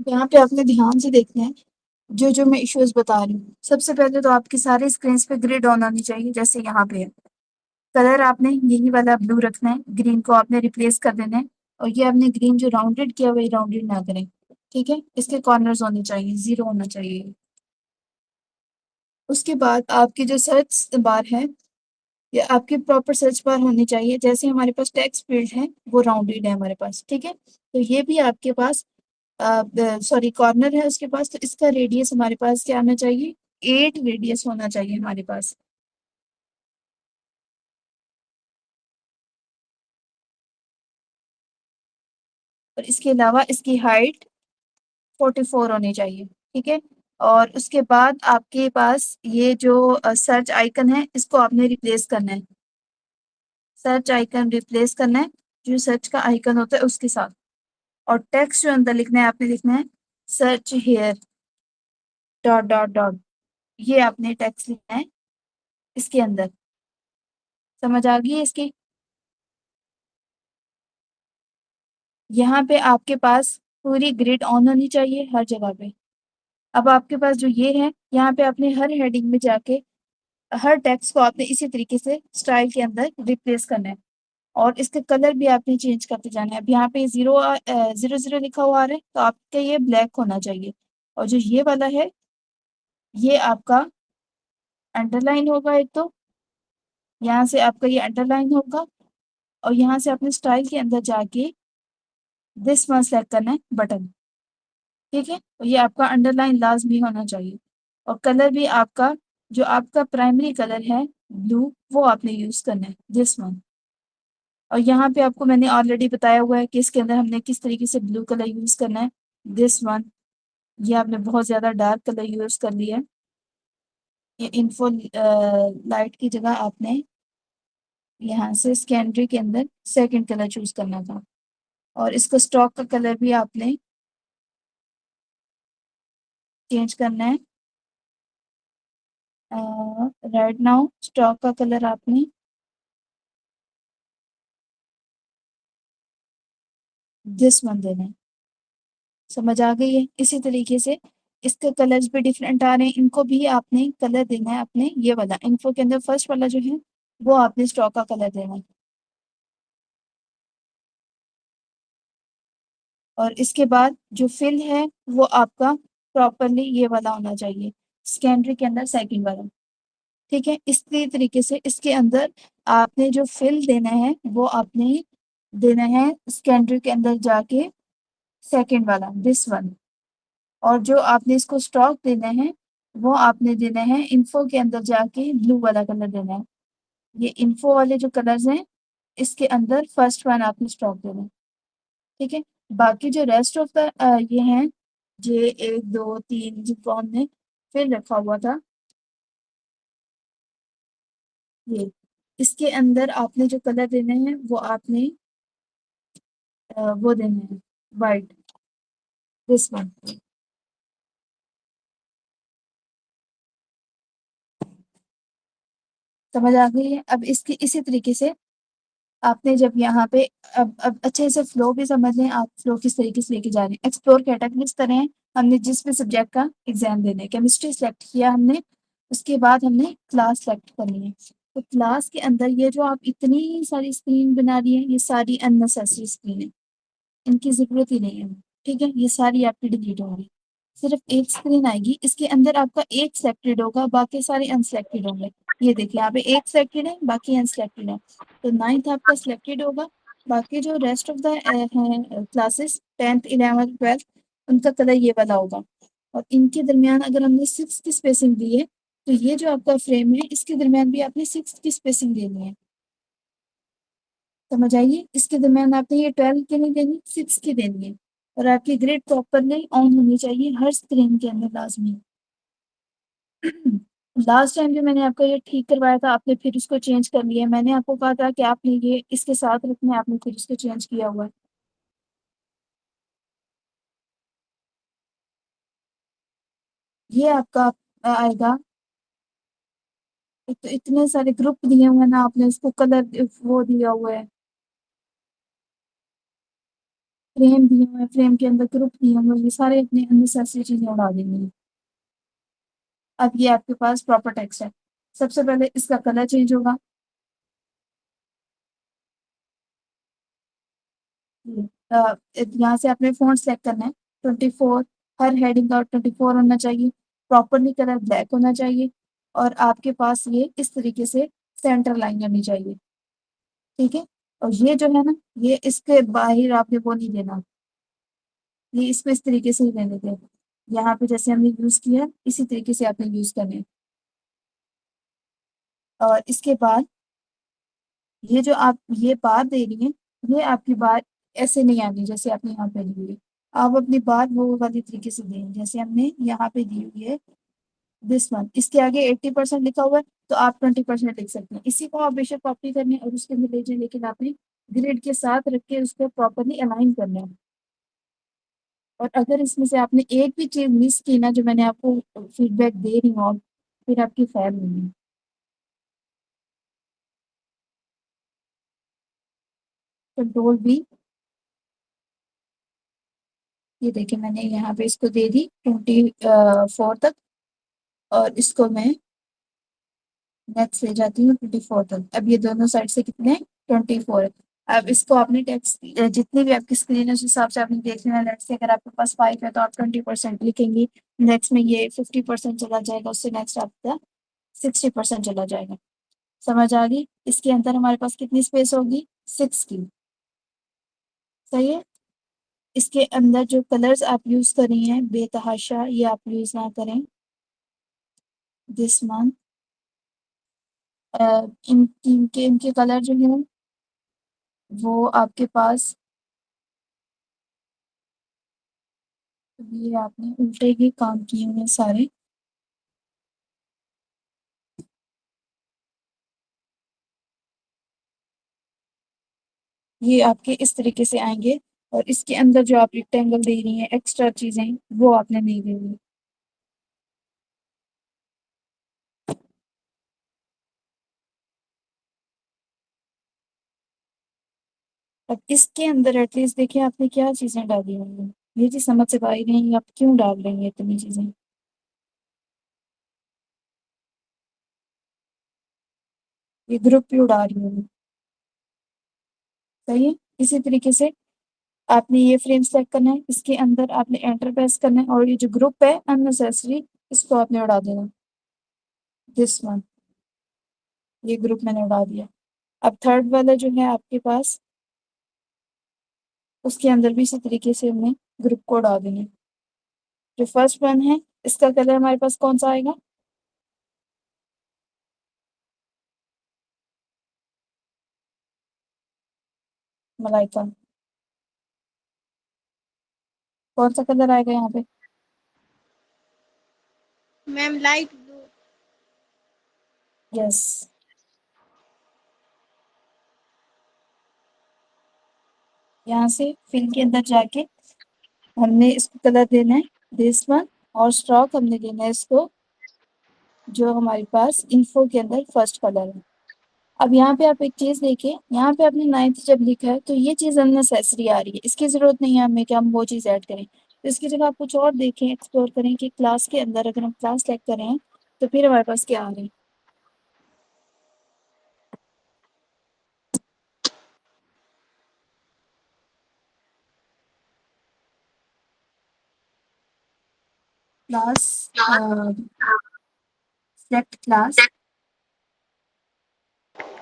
यहाँ पे आपने ध्यान से देखना है जो जो मैं इश्यूज बता रही हूँ। सबसे पहले तो आपकी सारी स्क्रीन पे ग्रिड ऑन होनी चाहिए, जैसे यहाँ पे है। कलर आपने यही वाला ब्लू रखना है, ग्रीन को आपने रिप्लेस कर देना है। और ये आपने ग्रीन जो राउंडेड किया हुआ है राउंडेड ना करें, ठीक है। इसके कॉर्नर्स होने चाहिए, जीरो होना चाहिए। उसके बाद आपकी जो सर्च बार है, ये आपकी प्रॉपर सर्च बार होनी चाहिए। जैसे हमारे पास टेक्स्ट फील्ड है वो राउंडेड है हमारे पास, ठीक है। तो ये भी आपके पास सॉरी कॉर्नर है उसके पास, तो इसका रेडियस हमारे पास क्या आना चाहिए, 8 रेडियस होना चाहिए हमारे पास। और इसके अलावा इसकी हाइट 44 होनी चाहिए, ठीक है। और उसके बाद आपके पास ये जो सर्च आइकन है इसको आपने रिप्लेस करना है। सर्च आइकन रिप्लेस करना है, जो सर्च का आइकन होता है उसके साथ। और टेक्स्ट जो अंदर लिखना है आपने लिखना है search hair dot dot dot. ये आपने टेक्स्ट लिखना है इसके अंदर। समझ आ गई है इसकी? यहाँ पे आपके पास पूरी ग्रिड ऑन होनी चाहिए हर जगह पे। अब आपके पास जो ये है, यहाँ पे आपने हर हेडिंग में जाके हर टेक्स्ट को आपने इसी तरीके से स्टाइल के अंदर रिप्लेस करना है। और इसके कलर भी आपने चेंज करते जाना है। अब यहाँ पे जीरो जीरो जीरो लिखा हुआ आ रहा है, तो आपका ये ब्लैक होना चाहिए। और जो ये वाला है, ये आपका अंडरलाइन होगा एक तो, यहाँ से आपका ये अंडरलाइन होगा। और यहाँ से आपने स्टाइल के अंदर जाके दिस वन सेलेक्ट करना है बटन, ठीक है। और ये आपका अंडरलाइन लाजमी होना चाहिए। और कलर भी आपका, जो आपका प्राइमरी कलर है ब्लू, वो आपने यूज करना है, दिस वन। और यहाँ पे आपको मैंने ऑलरेडी बताया हुआ है कि इसके अंदर हमने किस तरीके से ब्लू कलर यूज करना है, दिस वन। ये आपने बहुत ज्यादा डार्क कलर यूज कर लिया है। ये इन्फो लाइट की जगह आपने यहाँ से स्कैनरी के अंदर सेकंड कलर चूज करना था। और इसका स्टॉक का कलर भी आपने चेंज करना है। राइट नाउ स्टॉक का कलर आपने दिस वन देना है। समझ आ गई है? इसी तरीके से इसके कलर्स भी डिफरेंट आ रहे हैं, इनको भी आपने कलर देना है अपने ये वाला इन्फो के अंदर फर्स्ट वाला जो है, वो आपने स्टॉक का कलर देना है। और इसके बाद जो फिल है वो आपका प्रॉपरली ये वाला होना चाहिए, सेकेंडरी के अंदर सेकंड वाला, ठीक है। इसी तरीके से इसके अंदर आपने जो फिल देना है वो आपने देना है सेकेंडरी के अंदर जाके सेकंड वाला, दिस वन। और जो आपने इसको स्टॉक देना है वो आपने देना है इन्फो के अंदर जाके ब्लू वाला कलर देना है। ये इन्फो वाले जो कलर्स हैं, इसके अंदर फर्स्ट वन आपने स्टॉक देना है, ठीक है। बाकी जो रेस्ट ऑफ द ये हैं, जे एक दो तीन जिनको हमने फिर रखा हुआ था, ये इसके अंदर आपने जो कलर देने हैं वो आपने वो देने हैं वाइट, दिस वन। समझ आ गई है? अब इसकी इसी तरीके से आपने जब यहाँ पे अब अच्छे से फ्लो भी समझ लें आप, फ्लो किस तरीके से लेके जा रहे हैं। एक्सप्लोर कैटेगरी इस तरह है, हमने जिस भी सब्जेक्ट का एग्जाम देना है, केमिस्ट्री सेलेक्ट किया हमने, उसके बाद हमने क्लास सेलेक्ट करनी है। तो क्लास के अंदर ये जो आप इतनी सारी स्क्रीन बना रही है, ये सारी अननेसेसरी स्क्रीन है, इनकी जरूरत ही नहीं है, ठीक है। ये सारी आपकी डिलीट होंगी। सिर्फ एक स्क्रीन आएगी, इसके अंदर आपका एक सिलेक्टेड होगा, बाकी सारे अनसिलेक्टेड होंगे। ये देखिए यहाँ पे एक सिलेक्टेड है, बाकी अनसिलेक्टेड है। तो नाइन्थ आपका सिलेक्टेड होगा, बाकी जो रेस्ट ऑफ द हैं क्लासेस 10th 11th 12th, उनका कलर ये वाला होगा। और इनके दरमियान अगर हमने 6 की स्पेसिंग दी है, तो ये जो आपका फ्रेम है इसके दरमियान भी आपने 6 की स्पेसिंग देनी है। समझ आइए? इसके दरमियान आपने ये 12 की नहीं देनी, 6 की देनी है। और आपकी ग्रिड प्रॉपरली ऑन होनी चाहिए हर स्क्रीन के अंदर लाजमी। लास्ट टाइम जो मैंने आपका ये ठीक करवाया था, आपने फिर उसको चेंज कर लिया। मैंने आपको कहा था कि आपने ये इसके साथ रखना है, आपने फिर उसको चेंज किया हुआ है। ये आपका आएगा। तो इतने सारे ग्रुप दिए हुए हैं ना, आपने उसको कलर वो दिया हुआ है। फ्रेम दिए हुए हैं, फ्रेम के अंदर ग्रुप दिए हुए हैं, ये सारे अपने अननेसेसरी चीजें उड़ा देंगे। अब ये आपके पास प्रॉपर टेक्स्ट है। सबसे पहले इसका कलर चेंज होगा। यहाँ से आपने फॉन्ट सेलेक्ट करना है। 24, हर हेडिंग का 24 होना चाहिए। प्रॉपरली कलर ब्लैक होना चाहिए। और आपके पास ये इस तरीके से सेंटर लाइन होनी चाहिए। ठीक है। और ये जो है ना, ये इसके बाहर आपने वो नहीं देना, ये इसको इस तरीके से ही रहने दें। यहाँ पे जैसे हमने यूज किया है, इसी तरीके से आपने यूज करना है। और इसके बाद ये जो आप ये बात दे रही हैं, ये आपकी बात ऐसे नहीं आनी जैसे आपने यहाँ पे दी हुई है। आप अपनी बात वो वाली तरीके से दें जैसे हमने यहाँ पे दी हुई है। दिस वन, इसके आगे 80% लिखा हुआ है, तो आप 20% लिख सकते हैं। इसी को आप बेशक कॉपी करने और उसके अंदर ले जाए, लेकिन आपने ग्रिड के साथ रख के उसको प्रॉपरली अलाइन करना है। और अगर इसमें से आपने एक भी चीज मिस की ना, जो मैंने आपको फीडबैक दे रही हूँ, और फिर आपकी फैल नहीं है। Control V। ये देखिए मैंने यहाँ पे इसको दे दी 24 तक। और इसको मैं नेक्स्ट ले जाती हूँ 24 तक। अब ये दोनों साइड से कितने हैं? 24 है। अब इसको आपने टेक्स्ट जितनी भी आपकी स्क्रीन है उस हिसाब से आपने देख लेना। लेट्स से अगर आपके पास 5 है तो आप 20% लिखेंगी। नेक्स्ट में ये 50% चला जाएगा, उससे नेक्स्ट आपका 60% चला जाएगा। समझ आ गई? इसके अंदर हमारे पास कितनी स्पेस होगी? 6 की। सही है। इसके अंदर जो कलर्स आप यूज कर रही हैं बेतहाशा, ये आप यूज ना करें। दिस मंथ इनके कलर जो है वो आपके पास, ये आपने उल्टे ही काम किए हुए हैं सारे। ये आपके इस तरीके से आएंगे। और इसके अंदर जो आप रेक्टेंगल दे रही हैं, एक्स्ट्रा चीजें, वो आपने नहीं देनी। अब इसके अंदर एटलीस्ट देखिए आपने क्या चीजें डाली हुई हैं। ये चीज समझ से बाहर नहीं, आप क्यों डाल रही हैं इतनी चीजें? ये ग्रुप भी उड़ा रही हूँ। सही है। इसी तरीके से आपने ये फ्रेम सेलेक्ट करना है, इसके अंदर आपने एंटर प्रेस करना है, और ये जो ग्रुप है अननेसेसरी, इसको आपने उड़ा देना। दिस वन, ये ग्रुप मैंने उड़ा दिया। अब थर्ड वाला जो है आपके पास, उसके अंदर भी इसी तरीके से हमने ग्रुप को उड़ा देना है। जो फर्स्ट वन है, इसका कलर हमारे पास कौन सा आएगा? मलाइका। कौन सा कलर आएगा यहाँ पे? Ma'am light blue. यस। यहाँ से फिल के अंदर जाके हमने इसको कलर देना है दिस वन। और स्ट्रोक हमने देना है इसको, जो हमारे पास इन्फो के अंदर फर्स्ट कलर है। अब यहाँ पे आप एक चीज देखिए, यहाँ पे आपने 9th जब लिखा है तो ये चीज अननेसेसरी आ रही है, इसकी जरूरत नहीं है हमें कि हम वो चीज ऐड करें। तो इसकी जगह आप कुछ और देखें, एक्सप्लोर करें कि क्लास के अंदर अगर हम क्लास सेलेक्ट करें तो फिर हमारे पास क्या आ रहा है। Class, select class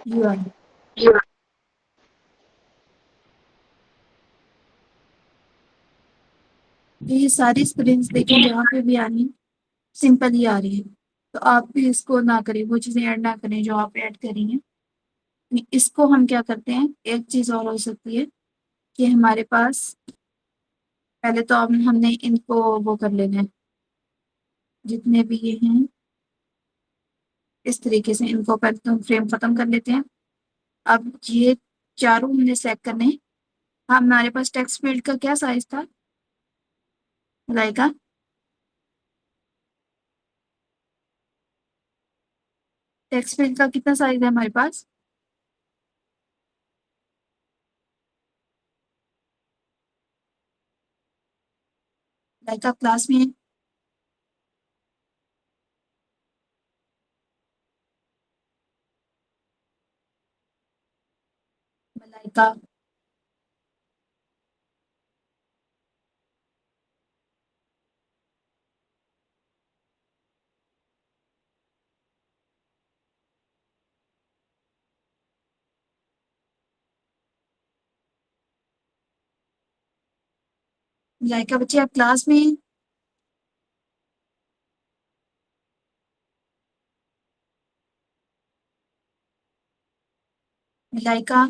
UI। तो ये सारी स्क्रीन देखें जहाँ पे भी आ रही है, सिंपल ही आ रही है। तो आप भी इसको ना करें, वो चीजें ऐड ना करें जो आप ऐड करी हैं। इसको हम क्या करते हैं, एक चीज और हो सकती है कि हमारे पास पहले तो अब हमने इनको वो कर लेना है, जितने भी ये हैं इस तरीके से इनको पहले तो फ्रेम खत्म कर लेते हैं। अब ये चारों हमने सेलेक्ट करने हैं। हाँ, हमारे पास टेक्स्ट फील्ड का क्या साइज था लाइका? टेक्स्ट फील्ड का कितना साइज है हमारे पास? लाइक आप क्लास में हैं? मलाइका, मलाइका बच्चे आप क्लास में हैं? मलाइका,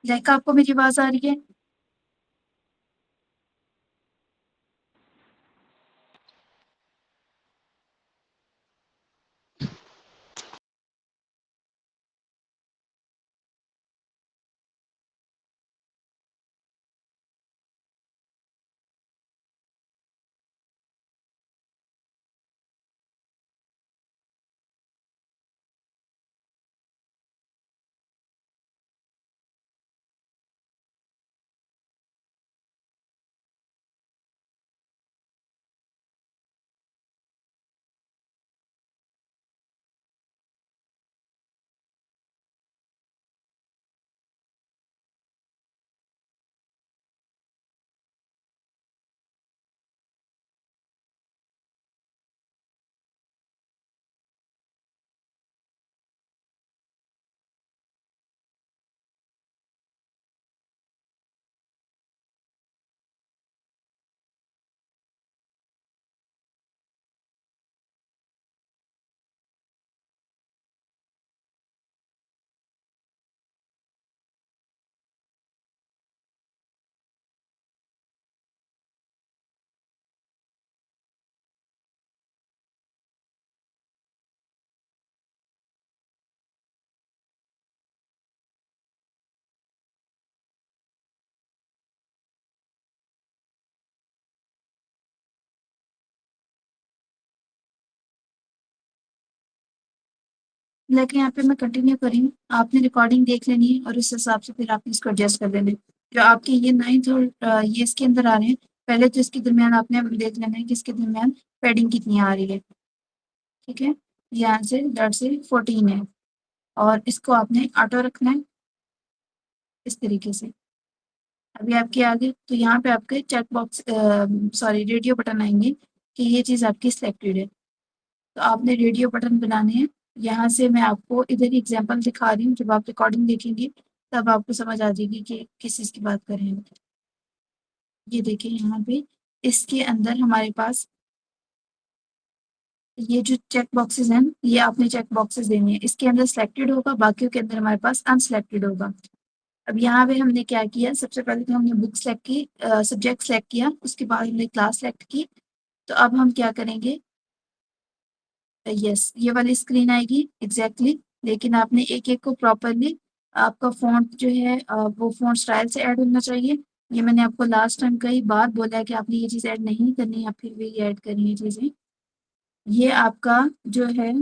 मलाइका आपको मेरी आवाज आ रही है? लेकिन यहाँ पे मैं कंटिन्यू करी हूँ, आपने रिकॉर्डिंग देख लेनी है और उस हिसाब से फिर आपने इसको एडजस्ट कर लेना है। जो आपके ये 9th और ये इसके अंदर आ रहे हैं, पहले तो इसके दरमियान आपने देख लेना है कि इसके दरमियान पैडिंग कितनी आ रही है। ठीक है, यहाँ से डॉट से 14 है और इसको आपने ऑटो रखना है इस तरीके से। अभी आपके आगे तो यहाँ पे आपके check box sorry radio button आएंगे कि ये चीज़ आपकी सिलेक्टेड है, तो आपने रेडियो बटन बनाने हैं। यहाँ से मैं आपको इधर एग्जांपल दिखा रही हूँ, जब आप रिकॉर्डिंग देखेंगे तब आपको समझ आ जाएगी कि किस चीज़ की बात कर रहे हैं। ये देखिए यहाँ पे इसके अंदर हमारे पास ये जो चेक बॉक्सेस हैं, ये आपने चेक बॉक्सेस देने हैं, इसके अंदर सिलेक्टेड होगा, बाकियों के अंदर हमारे पास अनसिलेक्टेड होगा। अब यहाँ पे हमने क्या किया, सबसे पहले तो हमने बुक सेलेक्ट की, सब्जेक्ट सेलेक्ट किया, उसके बाद हमने क्लास सेलेक्ट की। तो अब हम क्या करेंगे, यस ये वाली स्क्रीन आएगी एग्जैक्टली लेकिन आपने एक एक को प्रॉपरली, आपका फॉन्ट जो है वो फॉन्ट स्टाइल से ऐड होना चाहिए। ये मैंने आपको लास्ट टाइम कई बार बोला है कि आपने ये चीज़ ऐड नहीं करनी है, आप फिर भी ऐड करनी है चीज़ें। ये आपका जो है,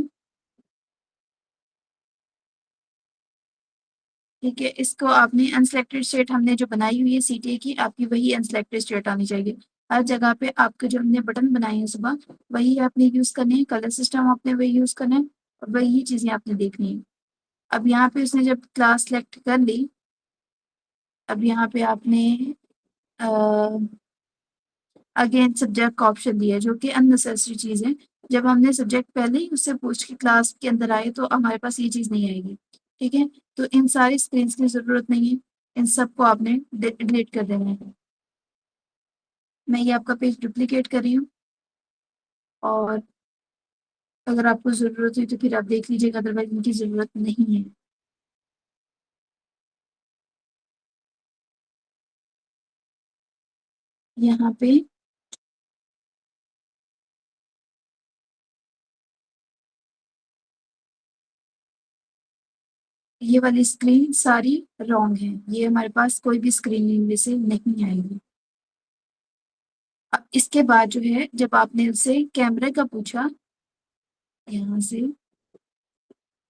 ठीक है, इसको आपने अनसिलेक्टेड स्टेट हमने जो बनाई हुई है सीटीए की, आपकी वही अनसिलेक्टेड स्टेट आनी चाहिए। हर जगह पे आपके जो हमने बटन बनाए हैं सुबह, वही आपने यूज करने हैं, कलर सिस्टम आपने वही यूज करना है और वही चीजें आपने देखनी है। अब यहाँ पे उसने जब क्लास सेलेक्ट कर ली, अब यहाँ पे आपने अगेन सब्जेक्ट का ऑप्शन दिया है जो कि अननेसेसरी चीज है। जब हमने सब्जेक्ट पहले ही उससे पूछ के क्लास के अंदर आए तो हमारे पास ये चीज नहीं आएगी। ठीक है, तो इन सारी स्क्रीन की जरूरत नहीं है, इन सबको आपने डिलीट कर देना है। मैं ये आपका पेज डुप्लीकेट कर रही हूँ और अगर आपको जरूरत हुई तो फिर आप देख लीजिएगा, अदरवाइज इनकी जरूरत नहीं है। यहाँ पे ये वाली स्क्रीन सारी रॉन्ग है, ये हमारे पास कोई भी स्क्रीन इनमें से नहीं आएगी। अब इसके बाद जो है, जब आपने उससे कैमरे का पूछा, यहाँ से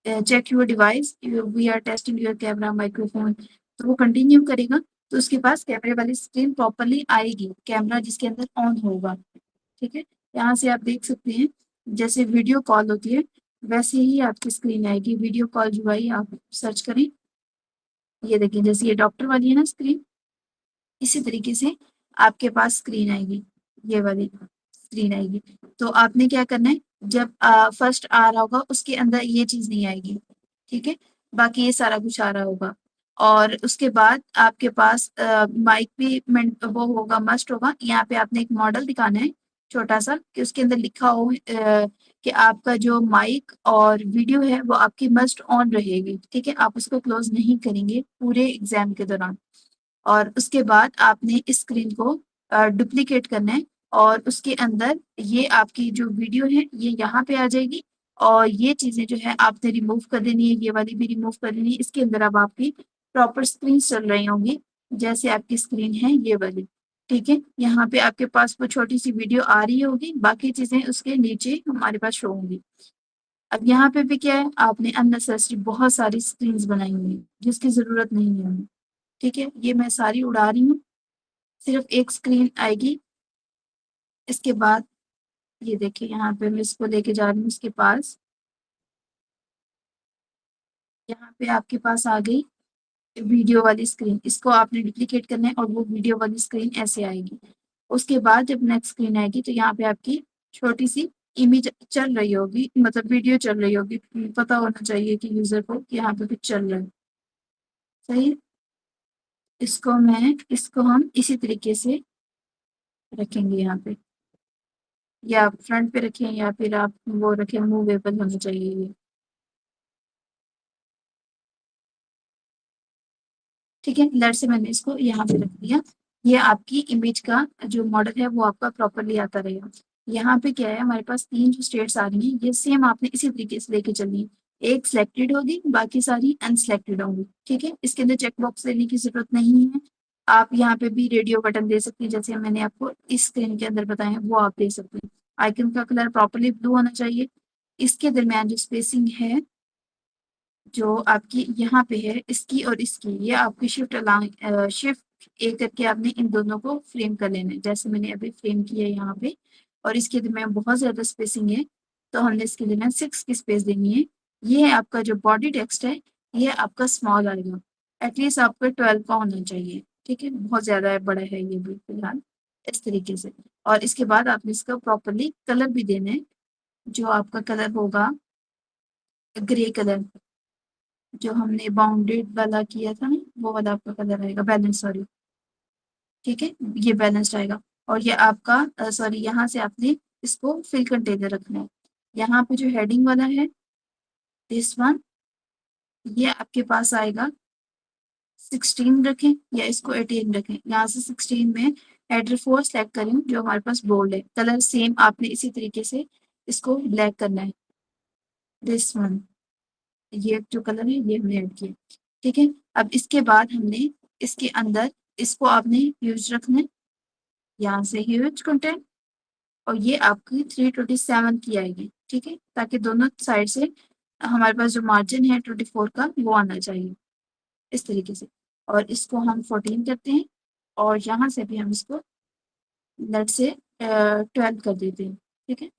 check your device, we are testing your camera microphone, तो वो कंटिन्यू करेगा, तो उसके पास कैमरे वाली स्क्रीन प्रॉपरली आएगी, कैमरा जिसके अंदर ऑन होगा। ठीक है, यहाँ से आप देख सकते हैं जैसे वीडियो कॉल होती है वैसे ही आपकी स्क्रीन आएगी। वीडियो कॉल जो आई आप सर्च करें, ये देखिए जैसे ये डॉक्टर वाली है ना स्क्रीन, इसी तरीके से आपके पास स्क्रीन आएगी, ये वाली स्क्रीन आएगी। तो आपने क्या करना है, जब फर्स्ट आ रहा होगा उसके अंदर ये चीज नहीं आएगी, ठीक है, बाकी ये सारा कुछ आ रहा होगा। और उसके बाद आपके पास माइक भी वो होगा, मस्ट होगा। यहाँ पे आपने एक मॉडल दिखाना है छोटा सा, कि उसके अंदर लिखा हो कि आपका जो माइक और वीडियो है वो आपकी मस्ट ऑन रहेगी। ठीक है, आप उसको क्लोज नहीं करेंगे पूरे एग्जाम के दौरान। और उसके बाद आपने इस स्क्रीन को डुप्लीकेट करना है, और उसके अंदर ये आपकी जो वीडियो है ये यहाँ पे आ जाएगी, और ये चीजें जो है आपने रिमूव कर देनी है, ये वाली भी रिमूव कर देनी है। इसके अंदर अब आपकी प्रॉपर स्क्रीन चल रही होंगी, जैसे आपकी स्क्रीन है ये वाली। ठीक है, यहाँ पे आपके पास वो छोटी सी वीडियो आ रही होगी, बाकी चीजें उसके नीचे हमारे पास शो होंगी। अब यहाँ पे भी क्या है, आपने अननेसेसरी बहुत सारी स्क्रीन्स बनाई हुई है जिसकी जरूरत नहीं है हमें। ठीक है, ये मैं सारी उड़ा रही हूँ, सिर्फ एक स्क्रीन आएगी। इसके बाद ये देखिए, यहाँ पे मैं इसको लेके जा रही हूँ इसके पास, यहाँ पे आपके पास आ गई वीडियो वाली स्क्रीन। इसको आपने डुप्लीकेट करना है और वो वीडियो वाली स्क्रीन ऐसे आएगी। उसके बाद जब नेक्स्ट स्क्रीन आएगी तो यहाँ पे आपकी छोटी सी इमेज चल रही होगी, मतलब वीडियो चल रही होगी। पता होना चाहिए कि यूजर को कि यहाँ पे कुछ चल रहा है। सही है? इसको हम इसी तरीके से रखेंगे यहाँ पे, या आप फ्रंट पे रखें या फिर आप वो रखें, मूवेबल होना चाहिए ये। ठीक है, लेट से मैंने इसको यहाँ पे रख दिया। ये आपकी इमेज का जो मॉडल है वो आपका प्रॉपरली आता रहेगा। यहाँ पे क्या है, हमारे पास तीन जो स्टेट्स आ रही हैं ये सेम आपने इसी तरीके से लेके चलनी है। एक सिलेक्टेड होगी, बाकी सारी अनसिलेक्टेड होंगी। ठीक है, इसके अंदर चेक बॉक्स देने की जरूरत नहीं है। आप यहाँ पे भी रेडियो बटन दे सकते हैं, जैसे मैंने आपको इस स्क्रीन के अंदर बताया वो आप दे सकते हैं। आइकन का कलर प्रॉपरली ब्लू होना चाहिए। इसके दरमियान जो स्पेसिंग है जो आपकी यहाँ पे है, इसकी और इसकी, ये आपकी शिफ्ट ए करके आपने इन दोनों को फ्रेम कर लेना है, जैसे मैंने अभी फ्रेम किया है यहाँ पे। और इसके दरमियान बहुत ज्यादा स्पेसिंग है, तो हमने इसके दरमियान 6 की स्पेस देनी है। ये है आपका जो बॉडी टेक्स्ट है, ये आपका स्मॉल आएगा, एटलीस्ट आपका 12 का होना चाहिए। ठीक है, बहुत ज्यादा है, बड़ा है ये भी फिलहाल, इस तरीके से। और इसके बाद आपने इसका प्रॉपरली कलर भी देना है, जो आपका कलर होगा ग्रे कलर, जो हमने बाउंडेड वाला किया था ना, वो वाला आपका कलर आएगा, बैलेंस, सॉरी। ठीक है, ये बैलेंस्ड आएगा। और ये आपका सॉरी, यहाँ से आपने इसको फिल कंटेनर रखना है। यहाँ पे जो हेडिंग वाला है, दिस वन, ये आपके पास आएगा 16 रखें या इसको 18 रखें। यहाँ से 16 में हेडर 4 सेलेक्ट करें, जो हमारे पास बोल्ड है। कलर सेम आपने इसी तरीके से इसको ब्लैक करना है, दिस वन, ये जो कलर है ये हमने ऐड किया। ठीक है, अब इसके बाद हमने इसके अंदर इसको आपने ह्यूज रखना है, यहाँ से ह्यूज कंटेंट, और ये आपकी 327 की आएगी। ठीक है, ताकि दोनों साइड से हमारे पास जो मार्जिन है 24 का वो आना चाहिए, इस तरीके से। और इसको हम 14 करते हैं, और यहाँ से भी हम इसको लेट से 12 कर देते हैं। ठीक है,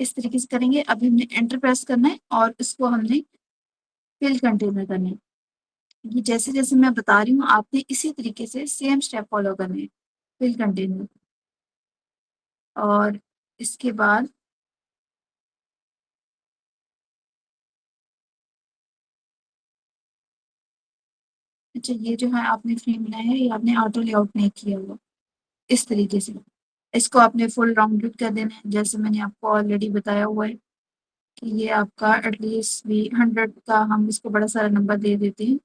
इस तरीके से करेंगे। अभी हमने एंटर प्रेस करना है और इसको हमने फिल कंटेनर करना है। ये जैसे जैसे मैं बता रही हूँ आपने इसी तरीके से सेम स्टेप फॉलो करने हैं। फिल कंटेनर, और इसके बाद अच्छा, ये जो है आपने फ्रेम बनाया है, ये आपने ऑटो लेआउट नहीं किया हुआ, इस तरीके से। इसको आपने फुल राउंडेड कर देना है, जैसे मैंने आपको ऑलरेडी बताया हुआ है कि ये आपका एटलीस्ट भी 100 का हम इसको बड़ा सारा नंबर दे देते हैं,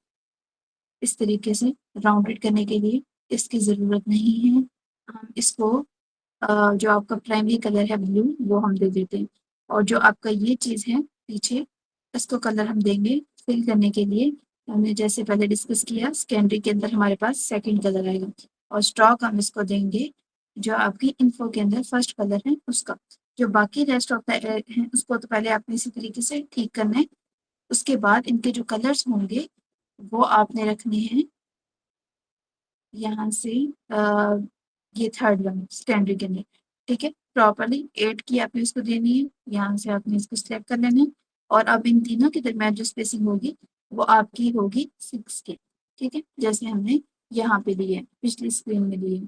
इस तरीके से राउंडेड करने के लिए। इसकी ज़रूरत नहीं है। हम इसको जो आपका प्राइमरी कलर है ब्लू, वो हम दे देते हैं। और जो आपका ये चीज़ है पीछे, इसको कलर हम देंगे फिल करने के लिए हमने जैसे पहले डिस्कस किया, सेकेंडरी के अंदर हमारे पास सेकंड कलर आएगा और स्ट्रोक हम इसको देंगे जो आपकी इन्फो के अंदर फर्स्ट कलर है उसका। जो बाकी रेस्ट ऑफ द है उसको तो पहले आपने इसी तरीके से ठीक करना है। उसके बाद इनके जो कलर्स होंगे वो आपने रखने हैं यहाँ से ये थर्ड वन सेकेंडरी के अंदर। ठीक है, प्रॉपरली 8 की आपने इसको देनी है, यहाँ से आपने इसको सिलेक्ट कर लेना है। और अब इन तीनों के दरमियान जो स्पेसिंग होगी वो आपकी होगी 6 की। ठीक है, जैसे हमने यहाँ पे ली है, पिछली स्क्रीन में ली है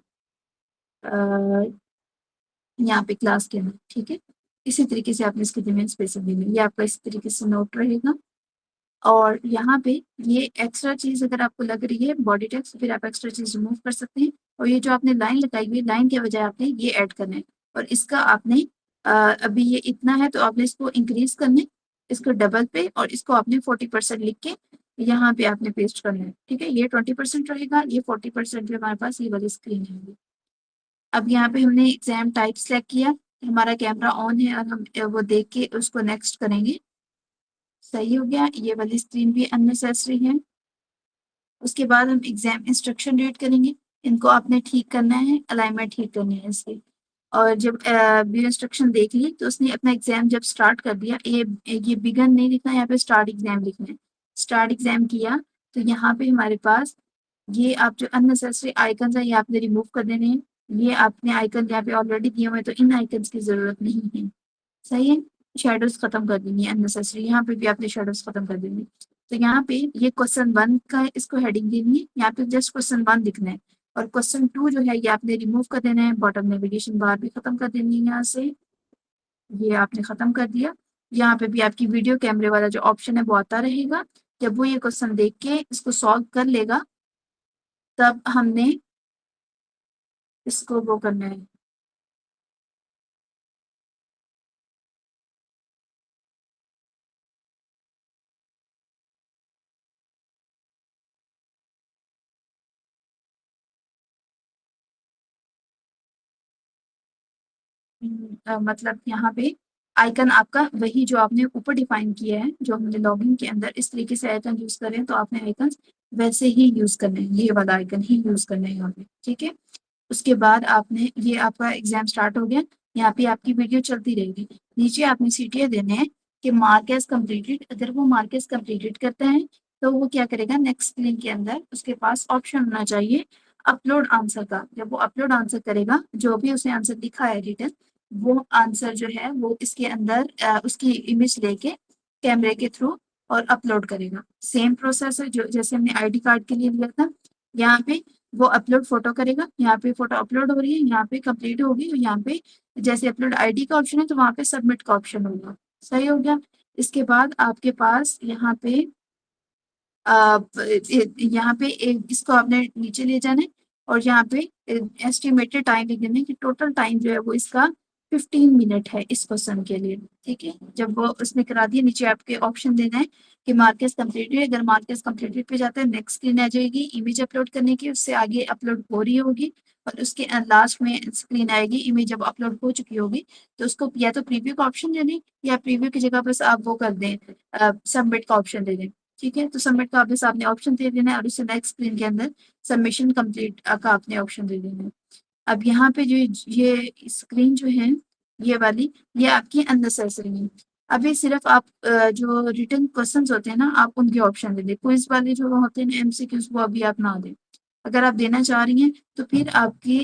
यहाँ पे क्लास के अंदर। ठीक है, इसी तरीके से आपने इसके दरमियान स्पेसिंग देनी है, ये आपका इस तरीके से नोट रहेगा। और यहाँ पे ये एक्स्ट्रा चीज अगर आपको लग रही है बॉडी टेक्स्ट, फिर आप एक्स्ट्रा चीज रिमूव कर सकते हैं। और ये जो आपने लाइन लगाई हुई है, लाइन के बजाय आपने ये ऐड करना है। और इसका आपने अभी ये इतना है तो आपने इसको इंक्रीज करना है, इसको डबल पे, और इसको आपने 40% लिख के यहाँ पे आपने पेस्ट करना है। ठीक है, ये 20% रहेगा, ये 40% पे हमारे पास ये वाली स्क्रीन है। अब यहाँ पे हमने एग्जाम टाइप सेलेक्ट किया, हमारा कैमरा ऑन है और हम वो देख के उसको नेक्स्ट करेंगे। सही हो गया, ये वाली स्क्रीन भी अननेसेसरी है। उसके बाद हम एग्जाम इंस्ट्रक्शन रीड करेंगे, इनको आपने ठीक करना है, अलाइनमेंट ठीक करनी है इसकी। और जब व्यू इंस्ट्रक्शन देख ली तो उसने अपना एग्जाम जब स्टार्ट कर दिया, ये बिगन नहीं लिखना, यहाँ पे स्टार्ट एग्जाम लिखना है। स्टार्ट एग्जाम किया तो यहाँ पे हमारे पास ये आप जो अननेसेसरी आइकन है ये आपने रिमूव कर देने हैं। ये आपने आइकन यहाँ पे ऑलरेडी दिए हुए हैं तो इन आइकन्स की जरूरत नहीं है। सही है, शेडोज खत्म कर देनी है अननेसेसरी, यहाँ पे भी आपने शेडोज खत्म कर देनी है। तो यहाँ पे ये क्वेश्चन 1 का इसको हेडिंग देनी है, यहाँ पे जस्ट क्वेश्चन 1 लिखना है। और क्वेश्चन 2 जो है ये आपने रिमूव कर देना है, बॉटम नेविगेशन बार भी खत्म कर देनी है यहाँ से, ये आपने खत्म कर दिया। यहाँ पे भी आपकी वीडियो कैमरे वाला जो ऑप्शन है वो आता रहेगा, जब वो ये क्वेश्चन देख के इसको सॉल्व कर लेगा तब हमने इसको वो करना है। मतलब यहाँ पे आइकन आपका वही जो आपने ऊपर डिफाइन किया है, जो हमने लॉगिन के अंदर इस तरीके से आइकन यूज करें तो आपने आइकन वैसे ही यूज करने हैं, ये वाला आइकन ही यूज करना है यहाँ पे। ठीक है, उसके बाद आपने ये आपका एग्जाम स्टार्ट हो गया, यहाँ पे आपकी वीडियो चलती रहेगी। नीचे आपने सीटीए देने हैं कि मार्क एज कंप्लीटेड, अगर वो मार्क एज कंप्लीटेड करते हैं तो वो क्या करेगा, नेक्स्ट स्क्रीन के अंदर उसके पास ऑप्शन होना चाहिए अपलोड आंसर का। जब वो अपलोड आंसर करेगा, जो भी उसने आंसर लिखा है रिटर्न, वो आंसर जो है वो इसके अंदर उसकी इमेज लेके कैमरे के थ्रू और अपलोड करेगा। सेम प्रोसेस है जो जैसे हमने आईडी कार्ड के लिए लिया था। यहाँ पे वो अपलोड फोटो करेगा, यहाँ पे फोटो अपलोड हो रही है, यहाँ पे कंप्लीट होगी, और यहाँ पे जैसे अपलोड आईडी का ऑप्शन है तो वहां पे सबमिट का ऑप्शन होगा। सही हो गया। इसके बाद आपके पास यहाँ पे यहाँ पे इसको आपने नीचे ले जाना है और यहाँ पे एस्टिमेटेड टाइम लिख देना है कि टोटल टाइम जो है वो इसका 15 मिनट है इस क्वेश्चन के लिए। ठीक है, जब वो उसने करा दिया नीचे आपके ऑप्शन देना है कि मार्केस कंप्लीटेड है, अगर मार्केस कंप्लीटेड पे जाता है नेक्स्ट स्क्रीन आ जाएगी इमेज अपलोड करने की, उससे आगे अपलोड हो रही होगी और उसके लास्ट में स्क्रीन आएगी इमेज जब अपलोड हो चुकी होगी। तो उसको या तो प्रीव्यू का ऑप्शन दे दें या प्रीव्यू की जगह बस आप वो कर दें, सबमिट का ऑप्शन दे दें। ठीक है, तो सबमिट का बस आपने ऑप्शन दे देना है और उससे नेक्स्ट स्क्रीन के अंदर सबमिशन कंप्लीट का आपने ऑप्शन दे देना है। अब यहाँ पे जो ये स्क्रीन जो है ये वाली, ये आपकी अननेसेसरी है। अभी सिर्फ आप जो रिटर्न क्वेश्चंस होते हैं ना आप उनके ऑप्शन दे दें, क्विज वाले जो होते हैं एमसीक्यूज वो अभी आप ना दें। अगर आप देना चाह रही हैं तो फिर आपकी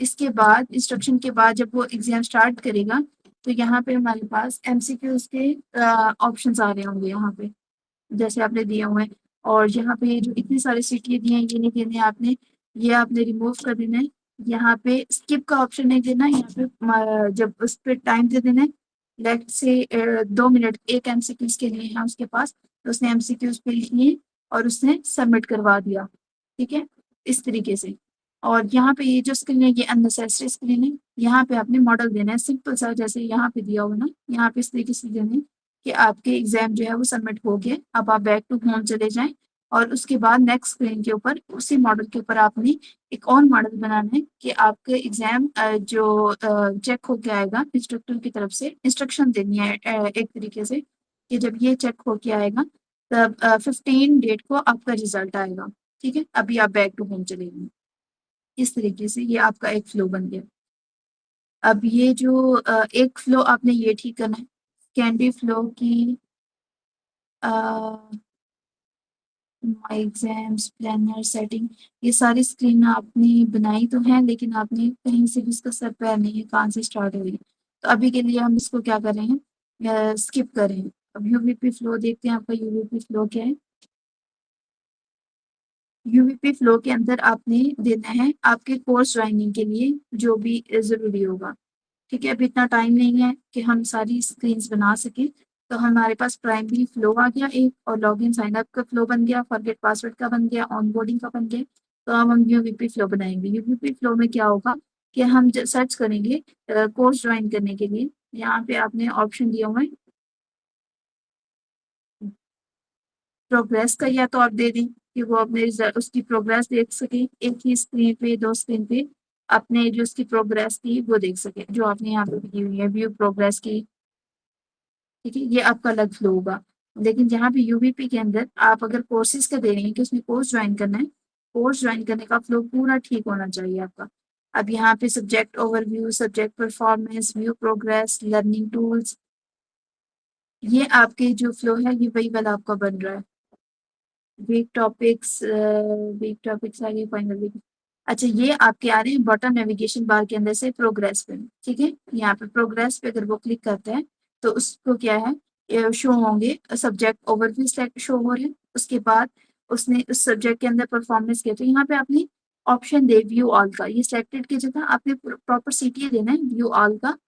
इसके बाद इंस्ट्रक्शन के बाद जब वो एग्जाम स्टार्ट करेगा तो यहाँ पे हमारे पास एमसीक्यूज के ऑप्शन आ रहे होंगे यहाँ पे जैसे आपने दिए हुए हैं। और यहाँ पे जो इतनी सारी सीटें दी हैं ये नहीं देने आपने, ये आपने रिमूव कर देना है। यहाँ पे स्किप का ऑप्शन नहीं देना है, यहाँ पे जब उस पर टाइम दे देना है, लेफ्ट से 2 मिनट एक एमसीक्यूज के लिए है उसके पास, तो उसने एमसीक्यूज पे लिख लिए और उसने सबमिट करवा दिया। ठीक है, इस तरीके से। और यहाँ पे ये जो स्क्रीन है ये अननेसेसरी स्क्रीन है, यहाँ पे आपने मॉडल देना है सिंपल सा, जैसे यहाँ पे दिया हुआ ना, यहाँ पे इस तरीके से देना है कि आपके एग्जाम जो है वो सबमिट हो गए, अब आप बैक टू होम चले जाएं। और उसके बाद नेक्स्ट स्क्रीन के ऊपर उसी मॉडल के ऊपर आपने एक और मॉडल बनाना है कि आपके एग्जाम जो चेक होके आएगा इंस्ट्रक्टर की तरफ से इंस्ट्रक्शन देनी है एक तरीके से कि जब ये चेक होके आएगा तब 15 डेट को आपका रिजल्ट आएगा। ठीक है, अभी आप बैक टू होम चलेंगे। इस तरीके से ये आपका एक फ्लो बन गया। अब ये जो एक फ्लो आपने ये ठीक करना है, कैंडी फ्लो की माई एग्जाम्स प्लानर सेटिंग, ये सारी स्क्रीन आपने बनाई तो है, लेकिन आपने कहीं से भी इसका सर पैर नहीं है कहाँ से स्टार्ट हो रही है। तो अभी के लिए हम इसको क्या कर रहे हैं, स्किप कर रहे हैं। अब यूवीपी फ्लो देखते हैं, आपका यूवीपी फ्लो क्या है। यूवीपी फ्लो के अंदर आपने देना है आपके कोर्स ज्वाइनिंग के लिए जो भी जरूरी होगा। ठीक है, अभी इतना टाइम नहीं है कि हम सारी स्क्रीन्स बना सकें। तो हमारे पास प्राइमरी फ्लो आ गया एक, और लॉगिन साइन अप का फ्लो बन गया, फॉरगेट पासवर्ड का बन गया, ऑनबोर्डिंग का बन गया। तो अब हम यूवीपी फ्लो बनाएंगे। यूवीपी फ्लो में क्या होगा कि हम सर्च करेंगे कोर्स ज्वाइन करने के लिए। यहाँ पे आपने ऑप्शन दिया हुआ है प्रोग्रेस का, या तो आप दे दें कि वो अपने उसकी प्रोग्रेस देख सके एक ही स्क्रीन पे, दो स्क्रीन पे अपने जो उसकी प्रोग्रेस थी वो देख सके, जो आपने यहाँ पे दी हुई है व्यू प्रोग्रेस की। ठीक है, ये आपका अलग फ्लो होगा। लेकिन जहाँ पे यूवीपी के अंदर आप अगर कोर्सेज का दे रहे हैं कि उसमें कोर्स ज्वाइन करना है, कोर्स ज्वाइन करने का फ्लो पूरा ठीक होना चाहिए आपका। अब यहाँ पे subject overview, subject performance, view progress, learning tools, ये आपके जो फ्लो है ये वही वाला आपका बन रहा है। वीक टॉपिक्स आगे फाइनल। अच्छा, ये आपके आ रहे हैं बॉटम नेविगेशन बार के अंदर से प्रोग्रेस पे। ठीक है, यहाँ पे प्रोग्रेस पे अगर वो क्लिक करते हैं तो उसको क्या है शो होंगे सब्जेक्ट ओवरव्यू शो हो रहे हैं। उसके बाद उसने उस सब्जेक्ट के अंदर परफॉर्मेंस किया, तो यहाँ पे आपने ऑप्शन दे व्यू ऑल का, ये सिलेक्टेड की जगह आपने प्रॉपर सीटीए देना है व्यू ऑल का।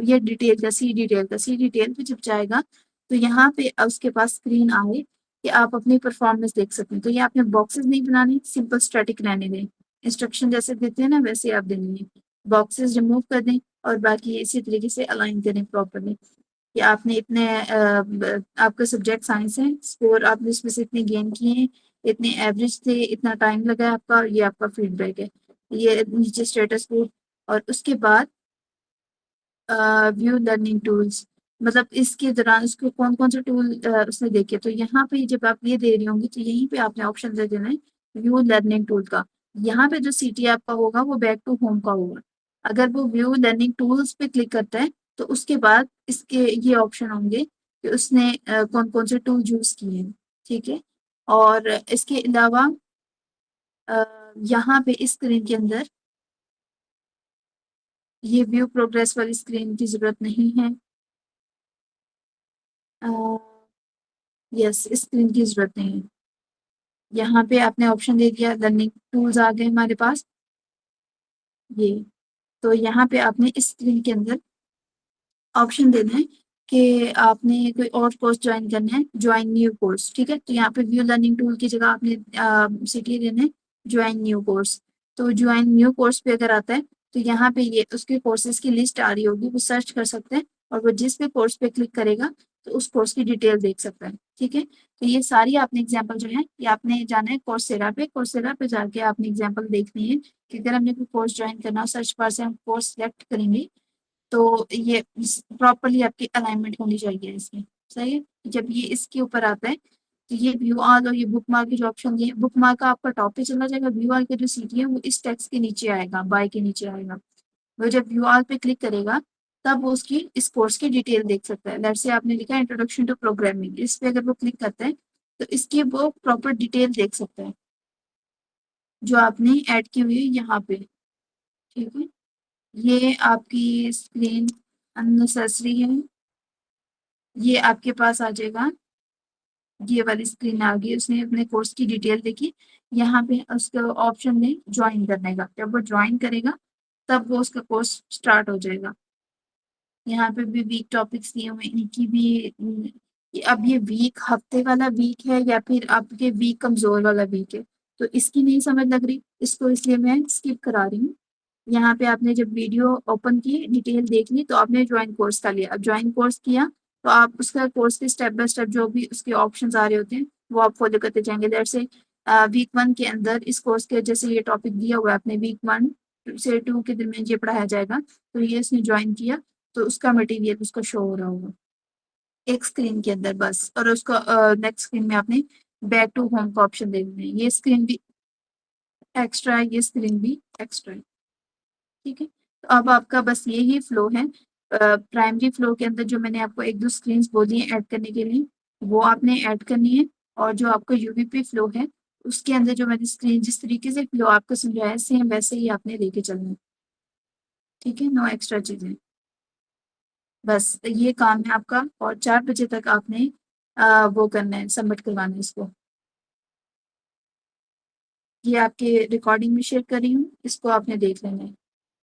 ये डिटेल का, सी डिटेल का, सी डिटेल पे जब जाएगा तो यहाँ पे उसके पास स्क्रीन आए कि आप अपनी परफॉर्मेंस देख सकते हैं। तो ये आपने बॉक्सेस नहीं बनाने, सिंपल स्टैटिक रहने दें। इंस्ट्रक्शन जैसे देते हैं ना वैसे आप देनी है। बॉक्सेस रिमूव कर दें और बाकी इसी तरीके से अलाइन करें प्रॉपरली कि आपने इतने आपका सब्जेक्ट साइंस है, स्कोर आपने इसमें से इतने गेन किए हैं, इतने एवरेज थे, इतना टाइम लगा है आपका, ये आपका फीडबैक है। ये नीचे स्टेटस कोड, और उसके बाद व्यू लर्निंग टूल्स, मतलब इसके दौरान उसको कौन कौन से टूल उसने देखे। तो यहाँ पे जब आप ये दे रही होंगी तो यहीं पे आपने ऑप्शन दे देना है व्यू लर्निंग टूल का। यहाँ पे जो सीटी आपका होगा वो बैक टू होम का होगा। अगर वो व्यू लर्निंग टूल्स पे क्लिक करता है तो उसके बाद इसके ये ऑप्शन होंगे कि उसने कौन कौन से टूल यूज किए हैं। ठीक है, और इसके अलावा यहाँ पे इस स्क्रीन के अंदर ये व्यू प्रोग्रेस वाली स्क्रीन की जरूरत नहीं है। यस, स्क्रीन की जरूरत नहीं है। यहाँ पे आपने ऑप्शन दे दिया, लर्निंग टूल्स आ गए हमारे पास ये। तो यहाँ पे आपने इस स्क्रीन के अंदर ऑप्शन देना है कि आपने कोई और कोर्स ज्वाइन करना है, ज्वाइन न्यू कोर्स। ठीक है, तो यहाँ पे व्यू लर्निंग टूल की जगह आपने सिटी देना है ज्वाइन न्यू कोर्स। तो ज्वाइन न्यू कोर्स पे अगर आता है तो यहाँ पे ये उसके कोर्सेज की लिस्ट आ रही होगी, वो सर्च कर सकते हैं और वो जिस भी कोर्स पे क्लिक करेगा तो उस कोर्स की डिटेल देख सकता है। ठीक है, तो ये सारी आपने एग्जाम्पल जो है ये आपने जाना है कोर्सेरा पे। कोर्सेरा पे जाके आपने एग्जाम्पल देखनी है कि अगर हमने कोई कोर्स ज्वाइन करना, सर्च बार से हम कोर्स सिलेक्ट करेंगे तो ये प्रॉपरली आपकी अलाइनमेंट होनी चाहिए इसमें। सही है, जब ये इसके ऊपर आता है तो ये व्यू ऑल और ये बुक मार्क के जो ऑप्शन दिए, बुक मार्क का आपका टॉप पे चला जाएगा, व्यू ऑल के जो सीटी है वो इस टेक्स्ट के नीचे आएगा, बाय के नीचे आएगा। वो जब व्यू ऑल पे क्लिक करेगा तब वो उसकी इस कोर्स की डिटेल देख सकता है। लेट्स से आपने लिखा है इंट्रोडक्शन टू प्रोग्रामिंग, इस पे अगर वो क्लिक करता है तो इसकी वो प्रॉपर डिटेल देख सकता है जो आपने ऐड की हुई है यहाँ पे। ठीक है, ये आपकी स्क्रीन अननेसेसरी है, ये आपके पास आ जाएगा। ये वाली स्क्रीन आ गई, उसने अपने कोर्स की डिटेल देखी। यहाँ पे उसका ऑप्शन में ज्वाइन करने का, जब वो ज्वाइन करेगा तब वो उसका कोर्स स्टार्ट हो जाएगा। यहाँ पे भी वीक टॉपिक्स दिए हुए हैं, इनकी भी अब ये वीक हफ्ते वाला वीक है या फिर आपके वीक कमजोर वाला वीक है, तो इसकी नहीं समझ लग रही इसको, इसलिए मैं स्किप करा रही हूँ। यहाँ पे आपने जब वीडियो ओपन की, डिटेल देख ली, तो आपने ज्वाइन कोर्स का लिया। अब ज्वाइन कोर्स किया तो आप उसका कोर्स के स्टेप बाय स्टेप जो भी उसके ऑप्शंस आ रहे होते हैं वो आप फॉलो करते जाएंगे। जैसे वीक 1 के अंदर इस कोर्स के जैसे ये टॉपिक दिया हुआ है, आपने वीक 1 से 2 के दरमियान ये पढ़ाया जाएगा, तो ये इसने ज्वाइन किया तो उसका मटेरियल उसका शो हो रहा होगा। एक स्क्रीन के अंदर बस, और उसको नेक्स्ट स्क्रीन में आपने बैक टू होम का ऑप्शन दे देना है। ये स्क्रीन भी एक्स्ट्रा है, ये स्क्रीन भी एक्स्ट्रा है। ठीक है, तो अब आपका बस यही फ्लो है। प्राइमरी फ्लो के अंदर जो मैंने आपको एक दो स्क्रीन बोली है ऐड करने के लिए, वो आपने ऐड करनी है। और जो आपका यूवीपी फ्लो है, उसके अंदर जो मैंने स्क्रीन जिस तरीके से फ्लो आपको समझाया सेम वैसे ही आपने लेके चलना है। ठीक है, नो एक्स्ट्रा चीजें। बस ये काम है आपका, और 4 बजे तक आपने वो करना है, सबमिट करवाना है इसको। ये आपके रिकॉर्डिंग में शेयर कर रही हूँ, इसको आपने देख लेना है।